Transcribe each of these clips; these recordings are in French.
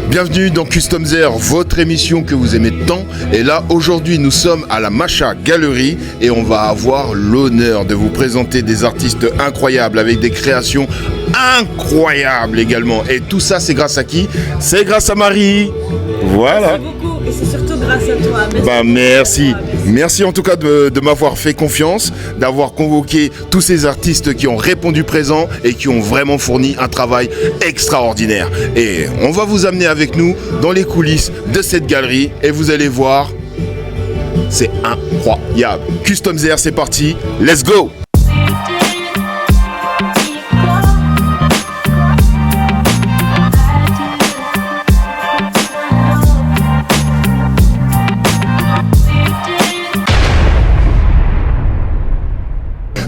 Bienvenue dans Custom Air, votre émission que vous aimez tant. Et là, aujourd'hui, nous sommes à la Macha Gallery et on va avoir l'honneur de vous présenter des artistes incroyables avec des créations incroyables également. Et tout ça, c'est grâce à qui? C'est grâce à Marie. Voilà. Merci beaucoup et c'est surtout grâce à toi. Merci. Merci en tout cas de m'avoir fait confiance, d'avoir convoqué tous ces artistes qui ont répondu présent et qui ont vraiment fourni un travail extraordinaire. Et on va vous amener avec nous dans les coulisses de cette galerie et vous allez voir, c'est incroyable. Custom Air, c'est parti, let's go!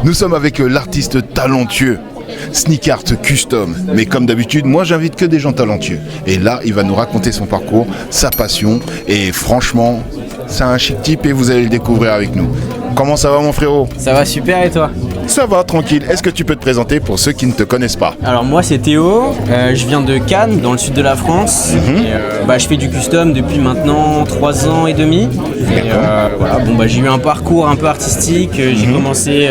Nous sommes avec l'artiste talentueux, Sneak Art Custom. Mais comme d'habitude, moi j'invite que des gens talentueux. Et là, il va nous raconter son parcours, sa passion. Et franchement, c'est un chic type et vous allez le découvrir avec nous. Comment ça va mon frérot? Ça va super et toi? Ça va, tranquille. Est-ce que tu peux te présenter pour ceux qui ne te connaissent pas? Alors moi c'est Théo, je viens de Cannes, dans le sud de la France. Et, je fais du custom depuis maintenant 3 ans et demi. Et, voilà, j'ai eu un parcours un peu artistique. J'ai commencé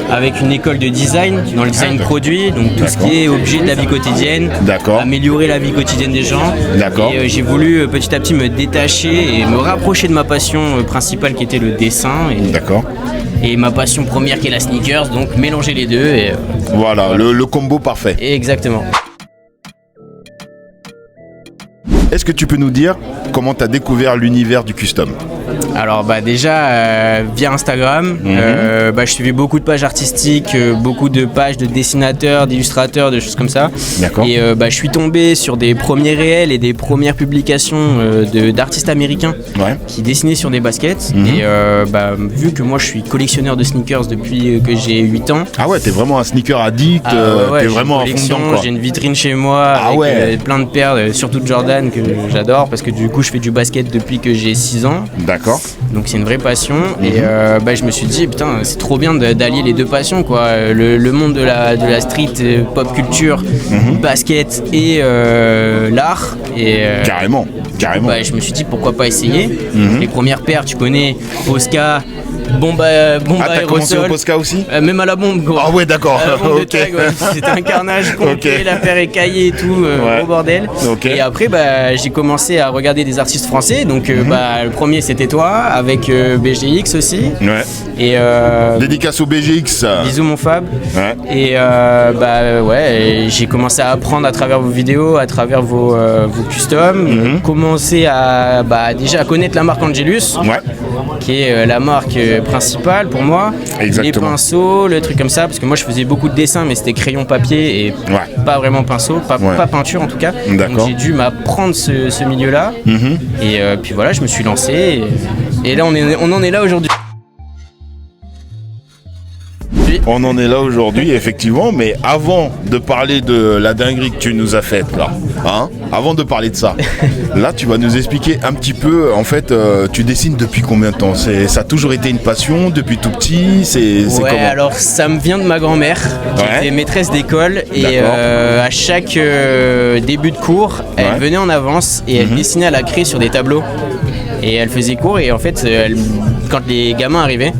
avec une école de design, dans le design produit, donc tout ce qui est objet de la vie quotidienne, améliorer la vie quotidienne des gens. Et j'ai voulu petit à petit me détacher et me rapprocher de ma passion principale qui était le dessin. Et ma passion première qui est la sneakers, donc mélanger les deux. Et, voilà. Le combo parfait. Exactement. Est-ce que tu peux nous dire comment tu as découvert l'univers du custom? Alors déjà via Instagram, je suivais beaucoup de pages artistiques, beaucoup de pages de dessinateurs, d'illustrateurs, de choses comme ça. Et je suis tombé sur des premiers réels et des premières publications d'artistes américains qui dessinaient sur des baskets. Et vu que moi je suis collectionneur de sneakers depuis que j'ai 8 ans. Ah ouais, t'es vraiment un sneaker addict, t'es vraiment à fond dedans, quoi. J'ai une vitrine chez moi avec plein de paires, surtout de Jordan que j'adore parce que du coup je fais du basket depuis que j'ai 6 ans. D'accord. Donc c'est une vraie passion et je me suis dit putain c'est trop bien d'allier les deux passions quoi, le monde de la street pop culture, basket et l'art et carrément. Je me suis dit pourquoi pas essayer. Les premières paires tu connais, Posca, bombe t'as commencé au Posca aussi? Même à la bombe quoi. Ah ouais d'accord. C'était un carnage complet, la paire écaillée et tout, au bordel. Et après j'ai commencé à regarder des artistes français donc le premier c'était toi avec BGX aussi. Et dédicace au BGX. Bisous mon Fab. Et j'ai commencé à apprendre à travers vos vidéos, à travers vos customs, commencer à déjà à connaître la marque Angelus, qui est la marque principale pour moi. Les pinceaux, le truc comme ça, parce que moi je faisais beaucoup de dessins mais c'était crayon papier et pas vraiment pinceau, pas peinture en tout cas. Donc j'ai dû m'apprendre ce milieu-là. Et puis voilà, je me suis lancé et là on en est là aujourd'hui. On en est là aujourd'hui, effectivement, mais avant de parler de la dinguerie que tu nous as faite, là, avant de parler de ça, là, tu vas nous expliquer un petit peu, en fait, tu dessines depuis combien de temps? Ça a toujours été une passion, depuis tout petit, c'est comment? Alors, ça me vient de ma grand-mère, qui était maîtresse d'école, et à chaque début de cours, elle venait en avance, et elle dessinait à la craie sur des tableaux. Et elle faisait cours, et en fait, quand les gamins arrivaient...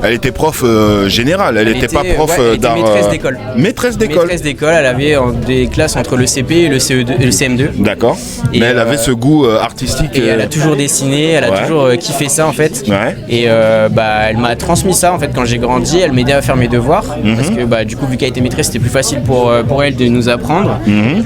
Elle était prof générale, elle n'était pas prof d'art. Maîtresse d'école. Maîtresse d'école, elle avait des classes entre le CP et le CE2, le CM2. D'accord. Mais elle avait ce goût artistique. Et elle a toujours dessiné, elle a toujours kiffé ça en fait. Et elle m'a transmis ça en fait quand j'ai grandi, elle m'aidait à faire mes devoirs. Parce que du coup, vu qu'elle était maîtresse, c'était plus facile pour elle de nous apprendre.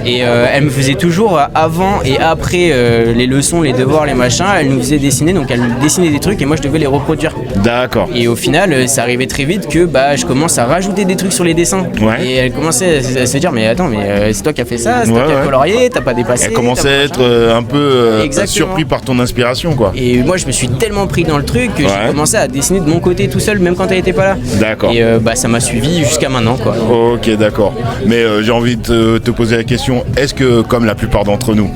Et elle me faisait toujours avant et après les leçons, les devoirs, les machins, elle nous faisait dessiner, donc elle dessinait des trucs et moi je devais les reproduire. D'accord. Et au final, ça arrivait très vite que je commence à rajouter des trucs sur les dessins. Et elle commençait à se dire mais attends, mais c'est toi qui as fait ça, c'est toi qui as colorié, t'as pas dépassé. Elle commençait à être un peu surpris par ton inspiration quoi. Et moi je me suis tellement pris dans le truc que j'ai commencé à dessiner de mon côté tout seul même quand elle était pas là. D'accord. Et ça m'a suivi jusqu'à maintenant quoi. Ok d'accord. Mais j'ai envie de te poser la question, est-ce que comme la plupart d'entre nous,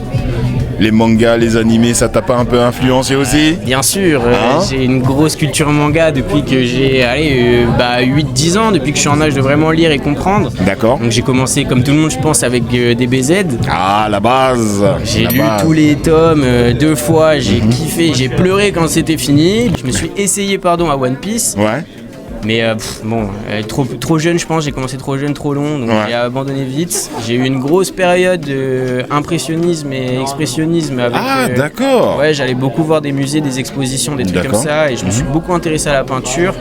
les mangas, les animés, ça t'a pas un peu influencé aussi? Bien sûr, Hein j'ai une grosse culture manga depuis que j'ai 8-10 ans, depuis que je suis en âge de vraiment lire et comprendre. D'accord. Donc j'ai commencé comme tout le monde je pense avec DBZ. Ah, la base. J'ai La lu base. tous les tomes 2 fois, j'ai kiffé, j'ai pleuré quand c'était fini. Je me suis essayé à One Piece. Ouais. Mais trop jeune, je pense. J'ai commencé trop jeune, trop long, donc Ouais. j'ai abandonné vite. J'ai eu une grosse période d'impressionnisme et expressionnisme. Avec, Ah, d'accord. ouais, j'allais beaucoup voir des musées, des expositions, des trucs comme D'accord. ça. Et je me suis beaucoup intéressé à la peinture,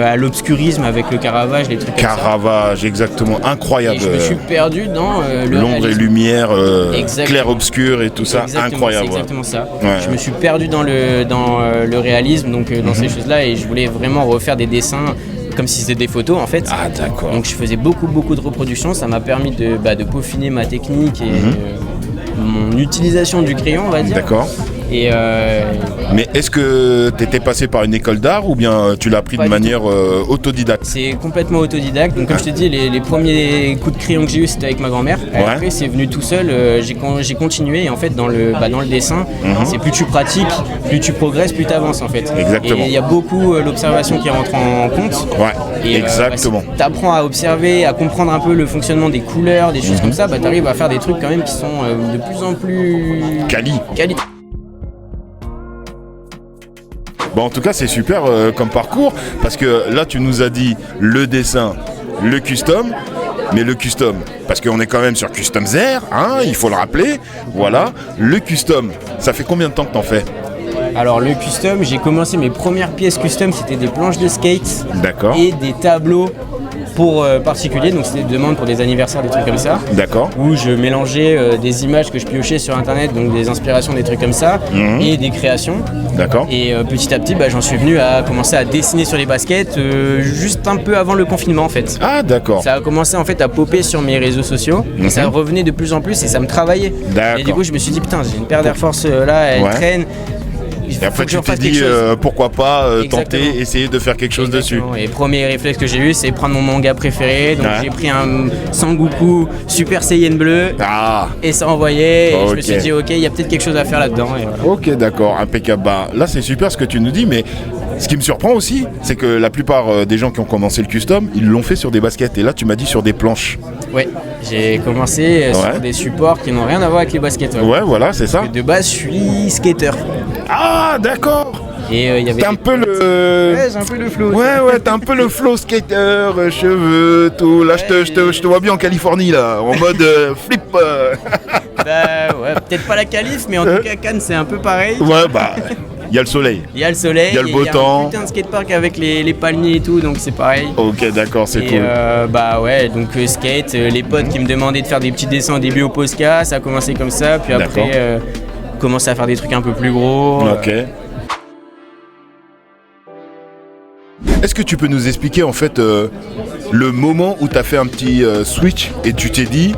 à l'obscurisme avec le Caravage, les trucs comme ça. Caravage, exactement. Incroyable. Et je me suis perdu dans le L'ombre et réalisme. lumière, Exactement. clair-obscur et tout ça. Exactement, Incroyable. c'est exactement ça. Ouais. Je me suis perdu dans le réalisme, donc dans ces choses-là, et je voulais vraiment refaire des dessins comme si c'était des photos en fait. Ah, d'accord. Donc je faisais beaucoup de reproductions, ça m'a permis de peaufiner ma technique et mon utilisation du crayon, on va dire. D'accord. Et Mais est-ce que tu étais passé par une école d'art ou bien tu l'as appris Pas de du manière autodidacte? c'est complètement autodidacte. Donc comme je te dis, les premiers coups de crayon que j'ai eu c'était avec ma grand-mère. Et Ouais. après c'est venu tout seul, j'ai continué. Et en fait dans le dessin, c'est plus tu pratiques, plus tu progresses, plus tu avances en fait. Exactement. Et il y a beaucoup l'observation qui rentre en compte. Ouais, Et exactement. tu apprends à observer, à comprendre un peu le fonctionnement des couleurs, des choses comme ça, tu arrives à faire des trucs quand même qui sont de plus en plus Quali. quali. Bon, en tout cas, c'est super comme parcours parce que là, tu nous as dit le dessin, le custom, mais le custom, parce qu'on est quand même sur Custom Air, hein, il faut le rappeler. Voilà, le custom, ça fait combien de temps que t'en fais? Alors le custom, j'ai commencé mes premières pièces custom, c'était des planches de skate D'accord. et des tableaux pour particuliers, donc c'était des demandes pour des anniversaires, des trucs comme ça. D'accord. Où je mélangeais des images que je piochais sur internet, donc des inspirations, des trucs comme ça, et des créations. D'accord. Et petit à petit, j'en suis venu à commencer à dessiner sur les baskets juste un peu avant le confinement en fait. Ah, d'accord. Ça a commencé en fait à popper sur mes réseaux sociaux, et ça revenait de plus en plus et ça me travaillait. D'accord. Et du coup, je me suis dit putain, j'ai une paire d'Air Force là, elle Ouais. traîne. Et après, Faut que tu j'en t'es fasse dit quelque chose. pourquoi pas Exactement. tenter, essayer de faire quelque chose dessus. Exactement. Et premier réflexe que j'ai eu, c'est prendre mon manga préféré. Donc Ouais. j'ai pris un Sangoku Super Saiyan bleu Ah, et ça envoyait. Et je me Ok. suis dit, ok, il y a peut-être quelque chose à faire là-dedans. Et voilà. ok, d'accord, impeccable. Bah, là, c'est super ce que tu nous dis, mais ce qui me surprend aussi, c'est que la plupart des gens qui ont commencé le custom, ils l'ont fait sur des baskets. Et là, tu m'as dit sur des planches. Ouais, j'ai commencé Ouais. sur des supports qui n'ont rien à voir avec les baskets. Ouais, voilà, c'est ça. Et de base, je suis skater. Ah, d'accord. Et il y avait. T'es un peu le... Ouais, j'ai un peu le flow. Ouais, t'es un peu le flow skater, cheveux, tout. Là, je te vois bien en Californie, là, en mode flip. Bah ouais, peut-être pas la qualif, mais en tout cas, Cannes, c'est un peu pareil. Ouais, bah, il y a le soleil. Il y a le soleil, Il y a le et beau temps. un putain de skatepark avec les palmiers et tout, donc c'est pareil. Ok, d'accord, c'est Et cool. ouais, donc skate, les potes qui me demandaient de faire des petits dessins au début au Posca, ça a commencé comme ça, puis D'accord. après, commencer à faire des trucs un peu plus gros. Ok. Est-ce que tu peux nous expliquer en fait le moment où tu as fait un petit switch et tu t'es dit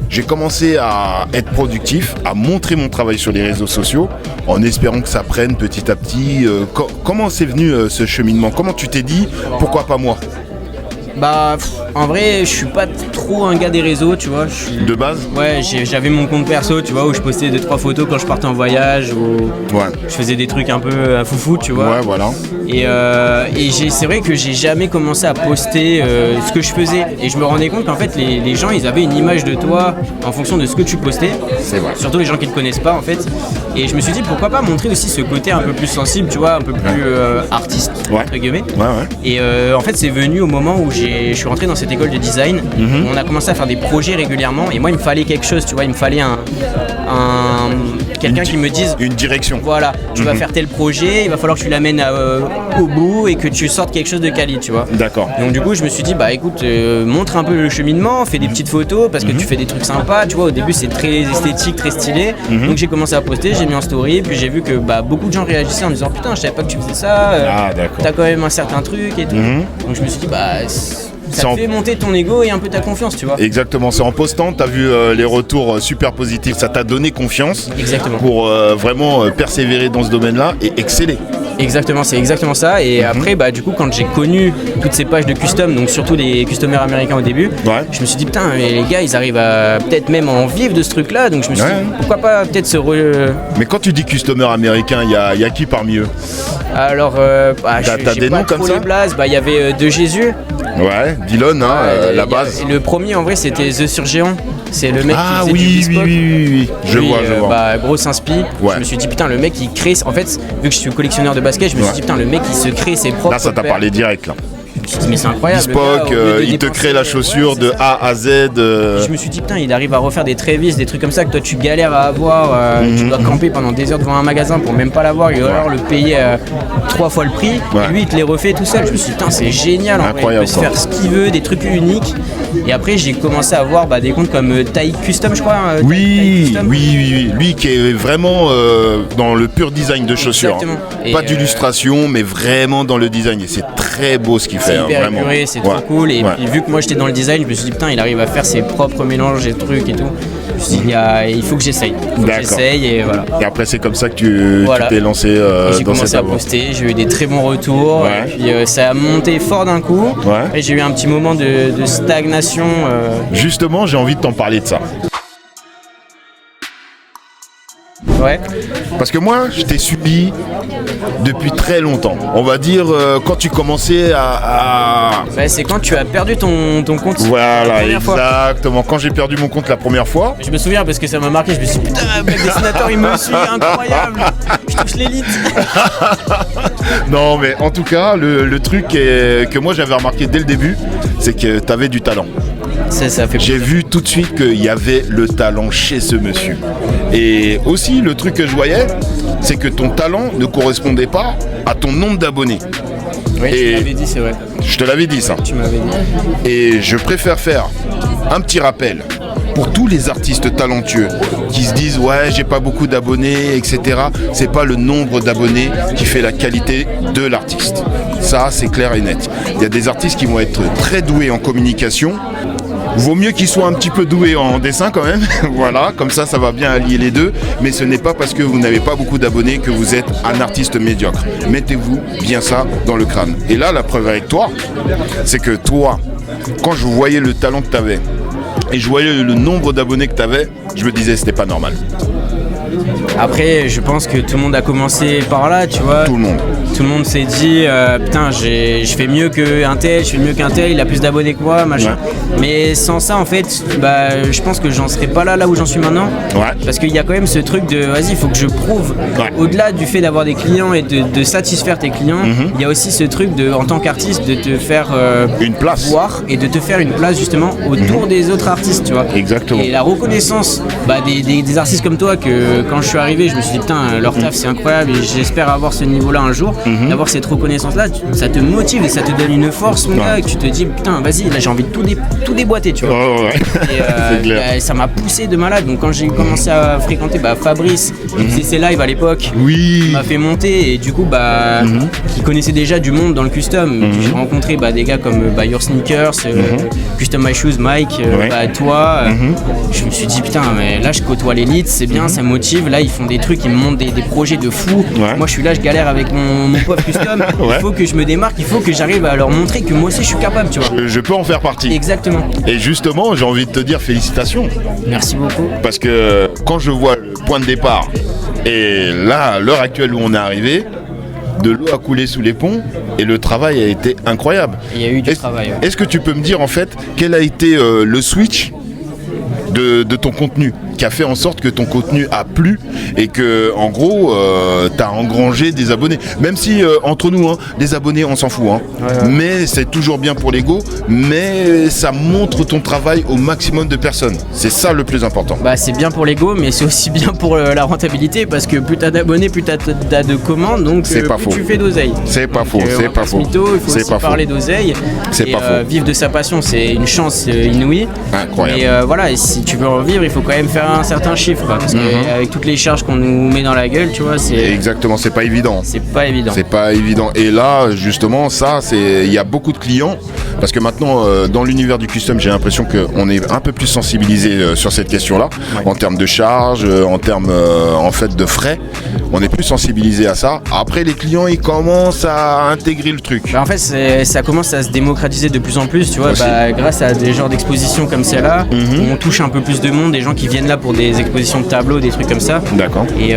j'ai commencé à être productif, à montrer mon travail sur les réseaux sociaux en espérant que ça prenne petit à petit. Comment c'est venu ce cheminement? Comment tu t'es dit pourquoi pas moi? Bah, en vrai, je suis pas trop un gars des réseaux, tu vois. De base? Ouais, j'avais mon compte perso, tu vois, où je postais 2-3 photos quand je partais en voyage, où Ouais. je faisais des trucs un peu à foufou, tu vois. Ouais, voilà. Et c'est vrai que j'ai jamais commencé à poster ce que je faisais. Et je me rendais compte qu'en fait, les gens, ils avaient une image de toi en fonction de ce que tu postais. C'est vrai. Surtout les gens qui ne te connaissent pas, en fait. Et je me suis dit, pourquoi pas montrer aussi ce côté un peu plus sensible, tu vois, un peu plus artiste, Ouais. entre guillemets. Ouais, ouais. Et en fait, c'est venu au moment où je suis rentré dans cette école de design. Où on a commencé à faire des projets régulièrement. Et moi, il me fallait quelque chose, tu vois. Il me fallait quelqu'un qui me dise Une direction. voilà, tu vas faire tel projet, il va falloir que tu l'amènes au bout et que tu sortes quelque chose de quali, tu vois. D'accord. Donc du coup, je me suis dit, bah écoute, montre un peu le cheminement, fais des petites photos parce que tu fais des trucs sympas, tu vois. Au début, c'est très esthétique, très stylé. Donc j'ai commencé à poster, j'ai mis en story, puis j'ai vu que beaucoup de gens réagissaient en disant, putain, je savais pas que tu faisais ça. Ah, d'accord. T'as quand même un certain truc et tout. Donc je me suis dit, ça C'est en- fait monter ton ego et un peu ta confiance, tu vois. Exactement, c'est en postant, tu as vu les retours super positifs, ça t'a donné confiance Exactement. pour vraiment persévérer dans ce domaine-là et exceller. Exactement, c'est exactement ça. Et après, bah, du coup, quand j'ai connu toutes ces pages de custom, donc surtout des customers américains au début, je me suis dit, putain, mais les gars, ils arrivent à peut-être même en vivre de ce truc-là. Donc je me suis dit, pourquoi pas peut-être Mais quand tu dis customer américain, il y a qui parmi eux? Alors, t'as des noms comme ça? Il y avait De Jésus. Ouais, Dylan, la base. Le premier, en vrai, c'était The Surgeon. C'est le mec qui faisait du bespoke. Oui. Je vois. Bah, gros inspi. Je me suis dit, putain, le mec, il crée. En fait, vu que je suis collectionneur de basket, je me suis dit, putain, le mec, il se crée ses propres. Là, ça t'a parlé direct, là. Je me suis dit, mais c'est incroyable. Bespoke, il te crée la chaussure de A à Z. Je me suis dit, putain, il arrive à refaire des Travis, des trucs comme ça que toi tu galères à avoir. Tu dois camper pendant des heures devant un magasin pour même pas l'avoir et alors le payer 3 fois le prix. Et lui, il te les refait tout seul. Je me suis dit, putain, c'est génial. En vrai. Il peut se faire ce qu'il veut, des trucs uniques. Et après, j'ai commencé à voir des comptes comme Taï Custom, je crois. Oui. Lui qui est vraiment dans le pur design de chaussures. Hein. Pas d'illustration, mais vraiment dans le design. Et c'est très beau ce qu'il fait. C'est hyper épuré, c'est trop cool. Et puis, vu que moi j'étais dans le design, je me suis dit, putain, il arrive à faire ses propres mélanges et trucs et tout. Je me suis dit, il faut que j'essaye. Et voilà. Et après, c'est comme ça que tu t'es lancé et dans j'ai commencé à poster, j'ai eu des très bons retours. Et puis ça a monté fort d'un coup. Et j'ai eu un petit moment de stagnation. Justement, j'ai envie de t'en parler de ça. Parce que moi, je t'ai subi depuis très longtemps. On va dire quand tu commençais à... c'est quand tu as perdu ton compte. Voilà, exactement. Quand j'ai perdu mon compte la première fois. Je me souviens parce que ça m'a marqué. Je me suis dit, putain, le dessinateur, il me suit, incroyable. Je touche l'élite. Non, mais en tout cas, le truc que moi j'avais remarqué dès le début, c'est que tu avais du talent. Ça fait J'ai vu tout de suite qu'il y avait le talent chez ce monsieur. Et aussi, le truc que je voyais, c'est que ton talent ne correspondait pas à ton nombre d'abonnés. Oui, tu m'avais dit, c'est vrai. Je te l'avais dit, ça. Tu m'avais dit. Et je préfère faire un petit rappel pour tous les artistes talentueux qui se disent ouais, j'ai pas beaucoup d'abonnés, etc. C'est pas le nombre d'abonnés qui fait la qualité de l'artiste. Ça, c'est clair et net. Il y a des artistes qui vont être très doués en communication. Vaut mieux qu'ils soient un petit peu doués en dessin quand même. Voilà, comme ça va bien allier les deux. Mais ce n'est pas parce que vous n'avez pas beaucoup d'abonnés que vous êtes un artiste médiocre. Mettez-vous bien ça dans le crâne. Et là, la preuve avec toi, c'est que toi, quand je voyais le talent que tu avais et je voyais le nombre d'abonnés que tu avais, je me disais c'était pas normal. Après, je pense que tout le monde a commencé par là, tu vois. Tout le monde. Tout le monde s'est dit, putain, je fais mieux qu'un tel, il a plus d'abonnés que moi, machin. Ouais. Mais sans ça, en fait, je pense que j'en serais pas là où j'en suis maintenant. Ouais. Parce qu'il y a quand même ce truc de, vas-y, il faut que je prouve. Ouais. Au-delà du fait d'avoir des clients et de satisfaire tes clients, il y a aussi ce truc de, en tant qu'artiste, de te faire une place. Voir et de te faire une place justement autour des autres artistes, tu vois. Exactement. Et la reconnaissance des artistes comme toi, que quand je suis arrivé, je me suis dit, putain, leur taf c'est incroyable et j'espère avoir ce niveau-là un jour. D'avoir cette reconnaissance-là, ça te motive et ça te donne une force, mon gars, que tu te dis, putain, vas-y, là j'ai envie de tout déboîter, tu vois. Et ça m'a poussé de malade. Donc quand j'ai commencé à fréquenter Fabrice, qui faisait ses lives à l'époque, il m'a fait monter et du coup, qui connaissait déjà du monde dans le custom. J'ai rencontré des gars comme Your Sneakers, Custom My Shoes, Mike, toi. Je me suis dit, putain, mais là je côtoie l'élite, c'est bien, ça me motive. Là, ils font des trucs, ils me montrent des projets de fou. Moi, je suis là, je galère avec mon pauvre custom. Il faut que je me démarque, il faut que j'arrive à leur montrer que moi aussi je suis capable, tu vois. Je peux en faire partie. Exactement. Et justement, j'ai envie de te dire félicitations. Merci beaucoup. Parce que quand je vois le point de départ et là, à l'heure actuelle où on est arrivé, de l'eau a coulé sous les ponts et le travail a été incroyable. Il y a eu du travail. Ouais. Est-ce que tu peux me dire en fait quel a été le switch de ton contenu qui a fait en sorte que ton contenu a plu et que en gros t'as engrangé des abonnés, même si entre nous les abonnés on s'en fout mais c'est toujours bien pour l'ego, mais ça montre ton travail au maximum de personnes, c'est ça le plus important. C'est bien pour l'ego, mais c'est aussi bien pour la rentabilité, parce que plus t'as d'abonnés, plus t'as de commandes, donc plus tu fais d'oseille. C'est pas faux, c'est pas faux. Mytho, il faut aussi parler d'oseille. C'est pas faux. Vivre de sa passion, c'est une chance inouïe. Incroyable. Et voilà, et si tu veux en vivre, il faut quand même faire un certain chiffre, quoi, parce qu'avec toutes les charges qu'on nous met dans la gueule, tu vois, c'est... Exactement, c'est pas évident. C'est pas évident. C'est pas évident. Et là, justement, il y a beaucoup de clients, parce que maintenant, dans l'univers du custom, j'ai l'impression qu'on est un peu plus sensibilisé sur cette question-là, en termes de charges, en termes en fait de frais. On est plus sensibilisé à ça. Après, les clients, ils commencent à intégrer le truc. Bah, en fait, ça commence à se démocratiser de plus en plus, tu vois, grâce à des genres d'expositions comme celle-là, où on touche un peu plus de monde, des gens qui viennent là pour des expositions de tableaux, des trucs comme ça. D'accord. Et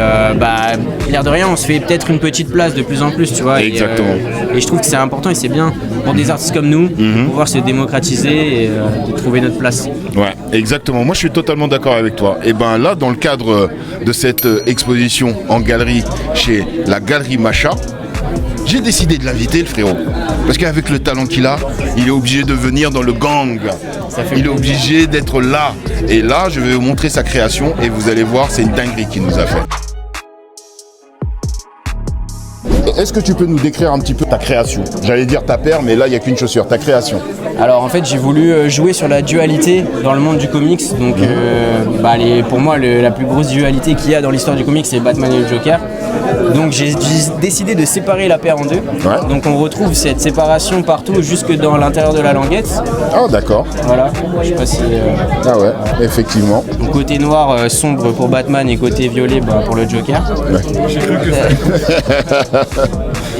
l'air de rien, on se fait peut-être une petite place de plus en plus, tu vois. Exactement. Et je trouve que c'est important et c'est bien pour des artistes comme nous, de pouvoir se démocratiser et de trouver notre place. Ouais, exactement. Moi, je suis totalement d'accord avec toi. Et ben là, dans le cadre de cette exposition en galerie chez la Galerie Macha, j'ai décidé de l'inviter, le frérot. Parce qu'avec le talent qu'il a, il est obligé de venir dans le gang. Il est obligé d'être là. Et là, je vais vous montrer sa création et vous allez voir, c'est une dinguerie qu'il nous a fait. Est-ce que tu peux nous décrire un petit peu ta création? J'allais dire ta paire, mais là, il n'y a qu'une chaussure, ta création. Alors en fait, j'ai voulu jouer sur la dualité dans le monde du comics. Donc pour moi, la plus grosse dualité qu'il y a dans l'histoire du comics, c'est Batman et le Joker. Donc j'ai décidé de séparer la paire en deux. Ouais. Donc on retrouve cette séparation partout, jusque dans l'intérieur de la languette. Ah d'accord. Voilà, je sais pas si... Ah ouais, effectivement. Donc côté noir sombre pour Batman et côté violet pour le Joker. Ouais.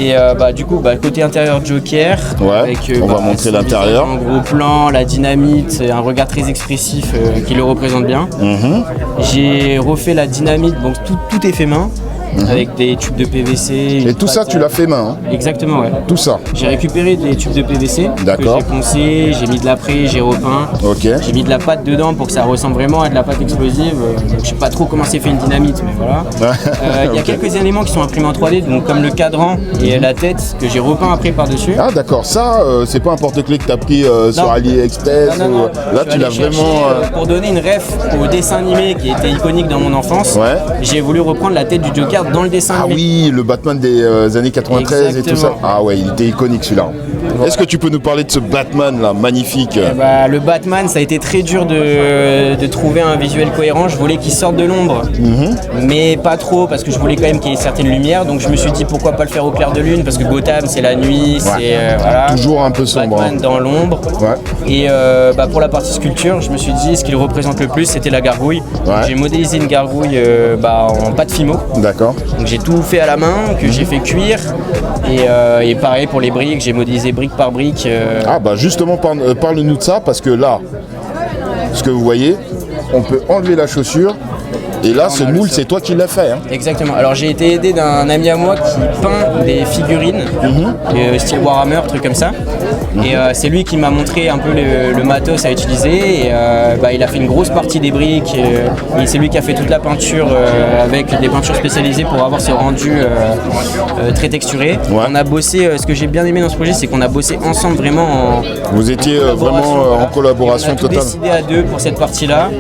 Et du coup, côté intérieur Joker, ouais, avec, on va montrer l'intérieur. Un gros plan, la dynamite, un regard très expressif qui le représente bien. J'ai refait la dynamite, donc tout est fait main. Avec des tubes de PVC. Et tout ça, tu l'as fait main, hein? Exactement, ouais. Tout ça. J'ai récupéré des tubes de PVC. D'accord. Que j'ai poncé, j'ai mis de l'après, j'ai repeint. Ok. J'ai mis de la pâte dedans pour que ça ressemble vraiment à de la pâte explosive. Je sais pas trop comment c'est fait une dynamite, mais voilà. Il y a quelques éléments qui sont imprimés en 3D, donc comme le cadran et la tête que j'ai repeint après par-dessus. Ah d'accord, ça c'est pas un porte-clés que t'as pris sur AliExpress. Non. Là tu l'as vraiment. Pour donner une ref au dessin animé qui était iconique dans mon enfance, j'ai voulu reprendre la tête du Joker dans le dessin animé. Ah oui, le Batman des années 93. Exactement. Et tout ça. Ah ouais, il était iconique celui-là. Voilà. Est-ce que tu peux nous parler de ce Batman là, magnifique? Le Batman, ça a été très dur de trouver un visuel cohérent. Je voulais qu'il sorte de l'ombre, mais pas trop, parce que je voulais quand même qu'il y ait certaines lumières. Donc je me suis dit pourquoi pas le faire au clair de lune, parce que Gotham c'est la nuit, c'est voilà. Toujours un peu sombre. Batman dans l'ombre. Ouais. Et pour la partie sculpture, je me suis dit ce qui le représente le plus, c'était la gargouille. Ouais. J'ai modélisé une gargouille en pâte Fimo. D'accord. Donc j'ai tout fait à la main, que j'ai fait cuire. Et pareil pour les briques, j'ai modélisé brique par brique. Ah bah justement, parle-nous de ça, parce que là, ce que vous voyez, on peut enlever la chaussure. Et là, ce moule, c'est toi qui l'as fait. Hein. Exactement. Alors, j'ai été aidé d'un ami à moi qui peint des figurines, style Warhammer, truc comme ça. Et c'est lui qui m'a montré un peu le matos à utiliser. Et il a fait une grosse partie des briques. Et c'est lui qui a fait toute la peinture avec des peintures spécialisées pour avoir ce rendu très texturé. Ouais. On a bossé, ce que j'ai bien aimé dans ce projet, c'est qu'on a bossé ensemble vraiment Vous étiez vraiment en collaboration totale. On a tout décidé à deux pour cette partie-là.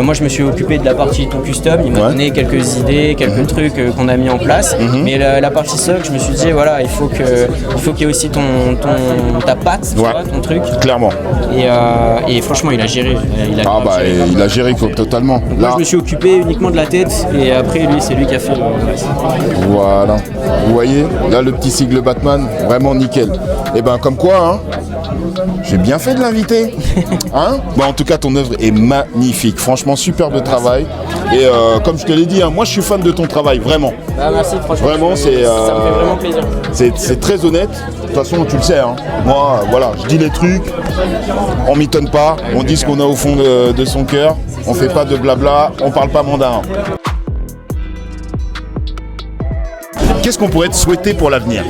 Moi, je me suis occupé de la partie tout custom, il m'a donné quelques idées, quelques trucs qu'on a mis en place. Mais la partie socle, je me suis dit voilà, il faut qu'il y ait aussi ta patte, tu vois, ton truc. Clairement. Et franchement, il a géré. Il a géré totalement. Donc, moi, je me suis occupé uniquement de la tête et après lui, c'est lui qui a fait le reste. Voilà. Vous voyez, là le petit sigle Batman, vraiment nickel. Et comme quoi, hein, j'ai bien fait de l'inviter. Hein, en tout cas, ton œuvre est magnifique. Franchement, superbe travail. Et comme je te l'ai dit, hein, moi je suis fan de ton travail, vraiment. Merci, franchement. Vraiment, ça me fait vraiment plaisir. C'est très honnête. De toute façon, tu le sais. Hein. Moi, voilà, je dis les trucs. On mitonne pas. On dit ce qu'on a au fond de son cœur. On fait pas de blabla. On parle pas mandarin. Qu'est-ce qu'on pourrait te souhaiter pour l'avenir?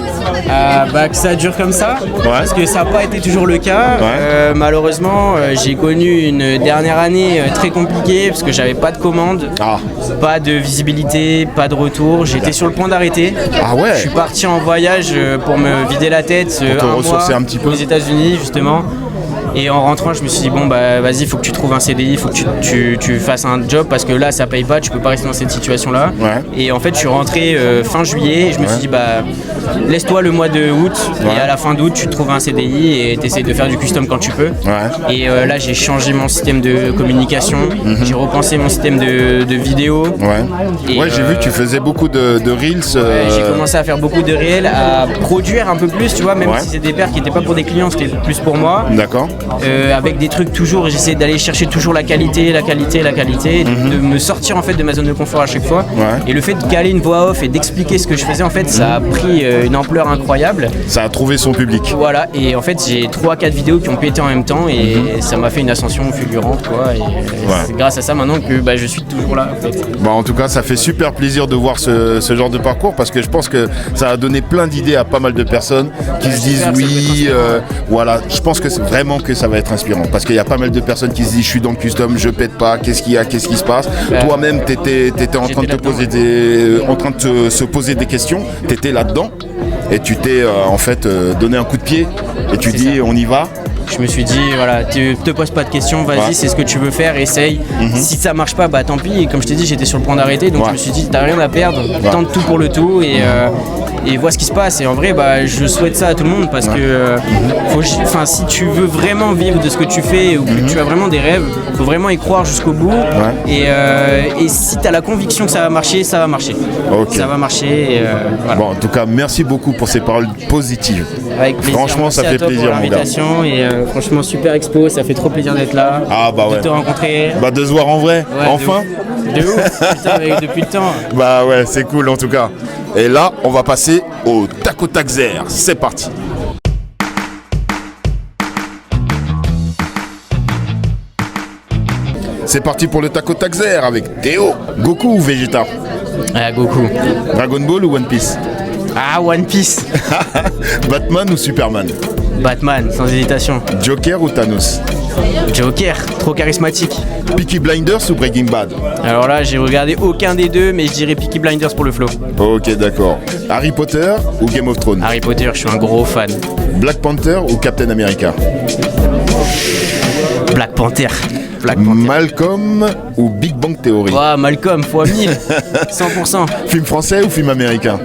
Que ça dure comme ça, parce que ça n'a pas été toujours le cas. Malheureusement, j'ai connu une dernière année très compliquée parce que j'avais pas de commandes, pas de visibilité, pas de retour. J'étais sur le point d'arrêter. Ah ouais. Je suis parti en voyage pour me vider la tête un mois un petit peu aux États-Unis justement. Et en rentrant, je me suis dit, bon, bah vas-y, faut que tu trouves un CDI, faut que tu fasses un job parce que là, ça paye pas, tu peux pas rester dans cette situation-là. Ouais. Et en fait, je suis rentré fin juillet et je me suis dit, bah laisse-toi le mois de août et à la fin d'août, tu te trouves un CDI et t'essayes de faire du custom quand tu peux. Ouais. Et là, j'ai changé mon système de communication, j'ai repensé mon système de vidéo. Ouais, Et, j'ai vu que tu faisais beaucoup de reels. J'ai commencé à faire beaucoup de réels, à produire un peu plus, tu vois, même si c'est des paires qui n'étaient pas pour des clients, c'était plus pour moi. D'accord. Avec des trucs toujours, j'essayais d'aller chercher toujours la qualité, de me sortir en fait de ma zone de confort à chaque fois. Ouais. Et le fait de caler une voix off et d'expliquer ce que je faisais, en fait, ça a pris une ampleur incroyable. Ça a trouvé son public. Voilà, et en fait, j'ai 3-4 vidéos qui ont pété en même temps et ça m'a fait une ascension fulgurante, quoi. Et c'est grâce à ça maintenant que je suis toujours là, en fait. Bon, en tout cas, ça fait super plaisir de voir ce genre de parcours parce que je pense que ça a donné plein d'idées à pas mal de personnes qui se disent oui, voilà. Je pense que c'est vraiment que ça va être inspirant parce qu'il y a pas mal de personnes qui se disent je suis dans le custom, je pète pas, qu'est-ce qu'il y a, qu'est-ce qui se passe. Toi-même, t'étais en train de se poser des questions, t'étais là-dedans et tu t'es en fait donné un coup de pied et tu dis on y va. Je me suis dit, voilà, te pose pas de questions, vas-y, c'est ce que tu veux faire, essaye. Si ça marche pas, bah tant pis. Et comme je t'ai dit, j'étais sur le point d'arrêter, donc je me suis dit, t'as rien à perdre, tente tout pour le tout et vois ce qui se passe. Et en vrai, bah, je souhaite ça à tout le monde parce que si tu veux vraiment vivre de ce que tu fais ou que tu as vraiment des rêves, faut vraiment y croire jusqu'au bout. Et si t'as la conviction que ça va marcher, ça va marcher. Ça va marcher. Voilà. Bon, en tout cas, merci beaucoup pour ces paroles positives. Avec plaisir. Franchement, merci ça fait plaisir, pour l'invitation et franchement, super expo, ça fait trop plaisir d'être là. Ah bah ouais. De te rencontrer. Bah de se voir en vrai, enfin. De ouf, putain, depuis le temps. Bah ouais, c'est cool en tout cas. Et là, on va passer au tac au tac zer. C'est parti. C'est parti pour le tac au tac zer avec Théo. Goku ou Vegeta? Ah, Goku. Dragon Ball ou One Piece? Ah, One Piece. Batman ou Superman? Batman, sans hésitation. Joker ou Thanos? Joker, trop charismatique. Peaky Blinders ou Breaking Bad? Alors là, j'ai regardé aucun des deux, mais je dirais Peaky Blinders pour le flow. Ok, d'accord. Harry Potter ou Game of Thrones? Harry Potter, je suis un gros fan. Black Panther ou Captain America? Black Panther. Malcolm ou Big Bang Theory? Oh, Malcolm, fois 1000. 100%. Film français ou film américain?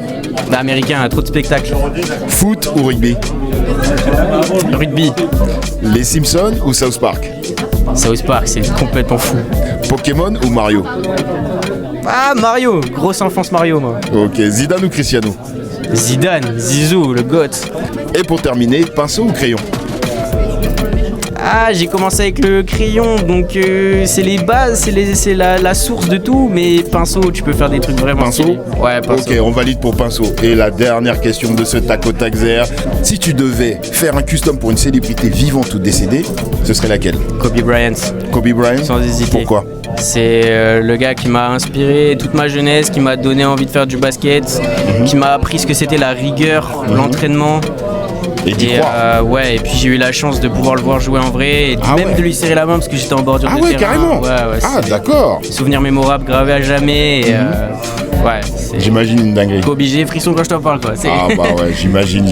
Bah, américain, trop de spectacles. Foot ou rugby? Rugby. Les Simpsons ou South Park? South Park, c'est complètement fou. Pokémon ou Mario? Ah, Mario, grosse enfance Mario, moi. Ok, Zidane ou Cristiano? Zidane, Zizou, le GOAT. Et pour terminer, pinceau ou crayon? Ah, j'ai commencé avec le crayon, donc c'est les bases, c'est la source de tout, mais pinceau, tu peux faire des trucs vraiment stylés. Ouais, pinceau. Ok, on valide pour pinceau. Et la dernière question de ce tac au tac zer, si tu devais faire un custom pour une célébrité vivante ou décédée, ce serait laquelle? Kobe Bryant. Kobe Bryant? Sans hésiter. Pourquoi? C'est le gars qui m'a inspiré toute ma jeunesse, qui m'a donné envie de faire du basket, qui m'a appris ce que c'était la rigueur, l'entraînement. Et et puis j'ai eu la chance de pouvoir le voir jouer en vrai et de lui serrer la main parce que j'étais en bordure de terrain. Ah ouais, carrément. D'accord. Souvenir mémorable gravé à jamais. Et, j'imagine une dinguerie. Kobe, j'ai frisson quand je t'en parle, quoi. Ah bah ouais, j'imagine.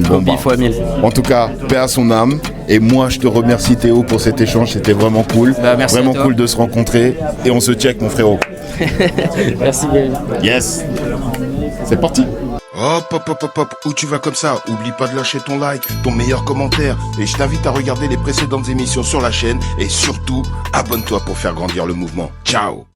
Kobe fois 1000. En tout cas, paix à son âme. Et moi, je te remercie Théo pour cet échange. C'était vraiment cool. Merci vraiment cool de se rencontrer. Et on se check, mon frérot. Merci. Yes. C'est parti. Hop, où tu vas comme ça? Oublie pas de lâcher ton like, ton meilleur commentaire. Et je t'invite à regarder les précédentes émissions sur la chaîne. Et surtout, abonne-toi pour faire grandir le mouvement. Ciao.